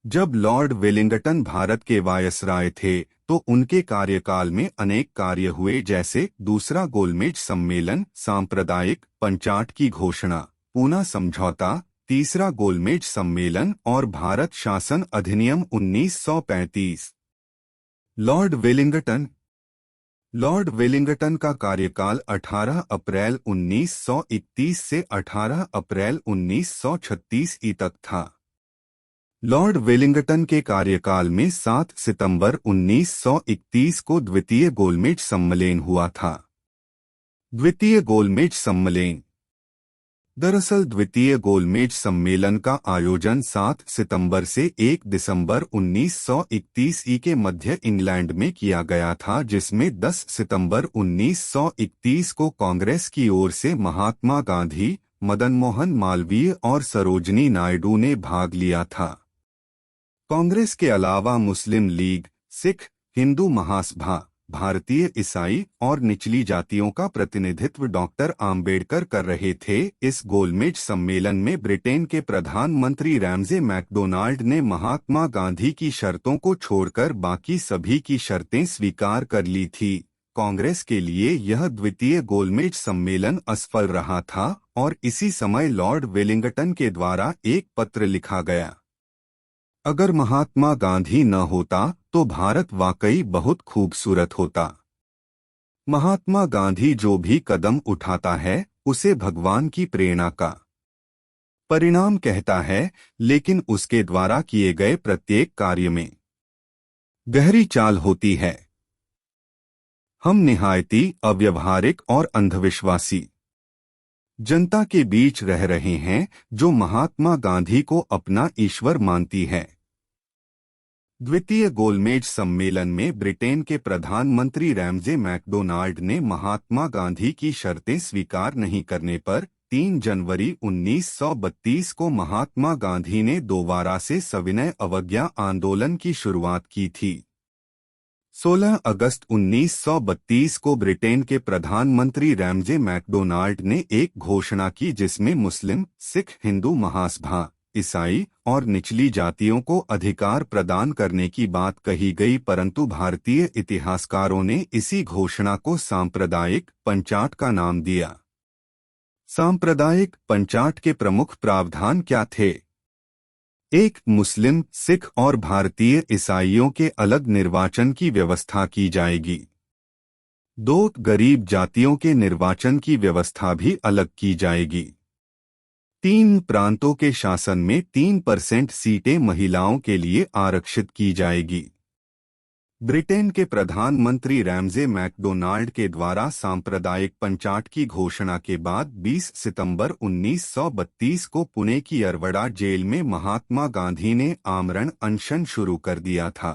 जब Lord Wellington Bharat के viceroy थे तो उनके कार्यकाल में अनेक कार्य हुए, जैसे दूसरा गोलमेज सम्मेलन, सांप्रदायिक पंचाट की घोषणा, पूना समझौता, तीसरा गोलमेज सम्मेलन और भारत शासन अधिनियम 1935। लॉर्ड वेलिंगटन लॉर्ड वेलिंगटन का कार्यकाल 18 अप्रैल 1931 से 18 अप्रैल 1936 तक था। लॉर्ड वेलिंगटन के कार्यकाल में 7 सितंबर 1931 को द्वितीय गोलमेज सम्मेलन हुआ था। द्वितीय गोलमेज सम्मेलन दरअसल द्वितीय गोलमेज सम्मेलन का आयोजन 7 सितंबर से 1 दिसंबर 1931 के मध्य इंग्लैंड में किया गया था, जिसमें 10 सितंबर 1931 को कांग्रेस की ओर से महात्मा गांधी, मदन मोहन मालवीय और सरोजनी नायडू ने भाग लिया था। कांग्रेस के अलावा मुस्लिम लीग, सिख, हिंदू महासभा, भारतीय ईसाई और निचली जातियों का प्रतिनिधित्व डॉक्टर आम्बेडकर कर रहे थे। इस गोलमेज सम्मेलन में ब्रिटेन के प्रधानमंत्री रैमजे मैकडोनाल्ड ने महात्मा गांधी की शर्तों को छोड़कर बाकी सभी की शर्तें स्वीकार कर ली थी। कांग्रेस के लिए यह द्वितीय गोलमेज सम्मेलन असफल रहा था और इसी समय लॉर्ड वेलिंगटन के द्वारा एक पत्र लिखा गया। अगर महात्मा गांधी न होता तो भारत वाकई बहुत खूबसूरत होता। महात्मा गांधी जो भी कदम उठाता है उसे भगवान की प्रेरणा का परिणाम कहता है, लेकिन उसके द्वारा किए गए प्रत्येक कार्य में गहरी चाल होती है। हम निहायती अव्यवहारिक और अंधविश्वासी जनता के बीच रह रहे हैं जो महात्मा गांधी को अपना ईश्वर मानती है। द्वितीय गोलमेज सम्मेलन में ब्रिटेन के प्रधानमंत्री रैमजे मैकडोनाल्ड ने महात्मा गांधी की शर्तें स्वीकार नहीं करने पर 3 जनवरी 1932 को महात्मा गांधी ने दोबारा से सविनय अवज्ञा आंदोलन की शुरुआत की थी। 16 अगस्त 1932 को ब्रिटेन के प्रधानमंत्री रैमजे मैकडोनाल्ड ने एक घोषणा की जिसमें मुस्लिम, सिख, हिंदू महासभा, ईसाई और निचली जातियों को अधिकार प्रदान करने की बात कही गई, परंतु भारतीय इतिहासकारों ने इसी घोषणा को सांप्रदायिक पंचाट का नाम दिया। सांप्रदायिक पंचाट के प्रमुख प्रावधान क्या थे? 1. मुस्लिम, सिख और भारतीय ईसाइयों के अलग निर्वाचन की व्यवस्था की जाएगी। 2. गरीब जातियों के निर्वाचन की व्यवस्था भी अलग की जाएगी। 3. प्रांतों के शासन में 3% सीटें महिलाओं के लिए आरक्षित की जाएगी। ब्रिटेन के प्रधानमंत्री रैमजे मैकडोनाल्ड के द्वारा सांप्रदायिक पंचाट की घोषणा के बाद 20 सितंबर 1932 को पुणे की अरवड़ा जेल में महात्मा गांधी ने आमरण अनशन शुरू कर दिया था।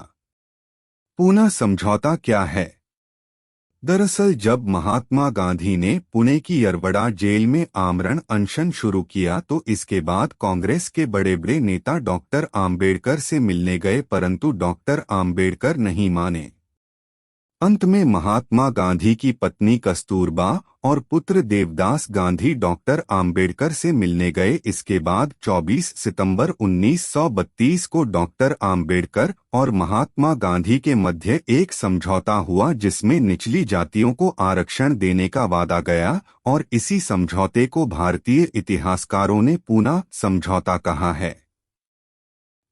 पूना समझौता क्या है? दरअसल जब महात्मा गांधी ने पुणे की अरवड़ा जेल में आमरण अनशन शुरू किया तो इसके बाद कांग्रेस के बड़े बड़े नेता डॉक्टर आम्बेडकर से मिलने गए, परंतु डॉक्टर आम्बेडकर नहीं माने। अंत में महात्मा गांधी की पत्नी कस्तूरबा और पुत्र देवदास गांधी डॉक्टर आम्बेडकर से मिलने गए। इसके बाद 24 सितंबर 1932 को डॉक्टर आम्बेडकर और महात्मा गांधी के मध्य एक समझौता हुआ जिसमें निचली जातियों को आरक्षण देने का वादा गया और इसी समझौते को भारतीय इतिहासकारों ने पूना समझौता कहा है।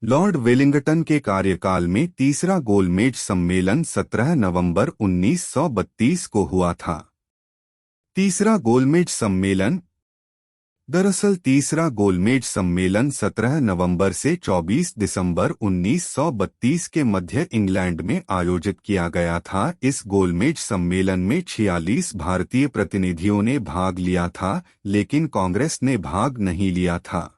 लॉर्ड वेलिंगटन के कार्यकाल में तीसरा गोलमेज सम्मेलन 17 नवंबर 1932 को हुआ था। तीसरा गोलमेज सम्मेलन दरअसल तीसरा गोलमेज सम्मेलन 17 नवंबर से 24 दिसंबर 1932 के मध्य इंग्लैंड में आयोजित किया गया था। इस गोलमेज सम्मेलन में 46 भारतीय प्रतिनिधियों ने भाग लिया था, लेकिन कांग्रेस ने भाग नहीं लिया था।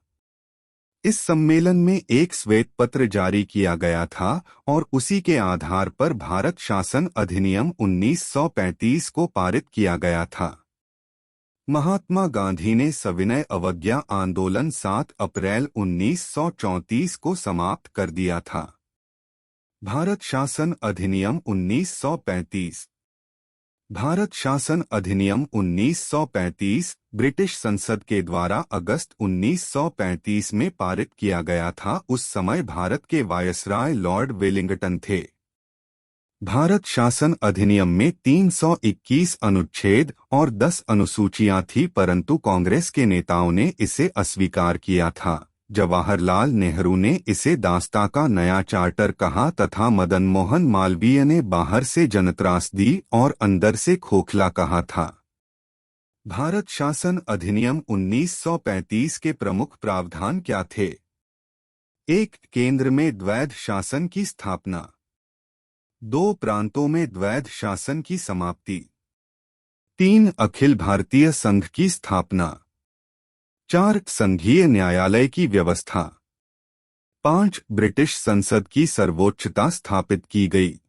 इस सम्मेलन में एक श्वेत पत्र जारी किया गया था और उसी के आधार पर भारत शासन अधिनियम 1935 को पारित किया गया था। महात्मा गांधी ने सविनय अवज्ञा आंदोलन 7 अप्रैल 1934 को समाप्त कर दिया था। भारत शासन अधिनियम 1935 भारत शासन अधिनियम 1935 ब्रिटिश संसद के द्वारा अगस्त 1935 में पारित किया गया था। उस समय भारत के वायसराय लॉर्ड वेलिंगटन थे। भारत शासन अधिनियम में 321 अनुच्छेद और 10 अनुसूचियां थी, परंतु कांग्रेस के नेताओं ने इसे अस्वीकार किया था। जवाहरलाल नेहरू ने इसे दास्तां का नया चार्टर कहा तथा मदन मोहन मालवीय ने बाहर से जनत्रासदी और अंदर से खोखला कहा था। भारत शासन अधिनियम 1935 के प्रमुख प्रावधान क्या थे? 1. केंद्र में द्वैध शासन की स्थापना। 2. प्रांतों में द्वैध शासन की समाप्ति। 3. अखिल भारतीय संघ की स्थापना। 4. संघीय न्यायालय की व्यवस्था। 5. ब्रिटिश संसद की सर्वोच्चता स्थापित की गई।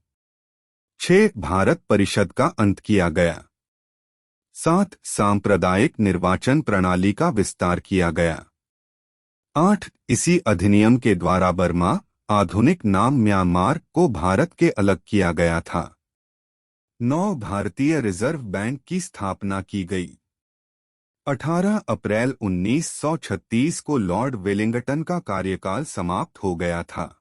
6. भारत परिषद का अंत किया गया। 7. सांप्रदायिक निर्वाचन प्रणाली का विस्तार किया गया। 8. इसी अधिनियम के द्वारा बर्मा, आधुनिक नाम म्यांमार, को भारत के अलग किया गया था। 9. भारतीय रिजर्व बैंक की स्थापना की गई। 18 अप्रैल 1936 को लॉर्ड वेलिंगटन का कार्यकाल समाप्त हो गया था।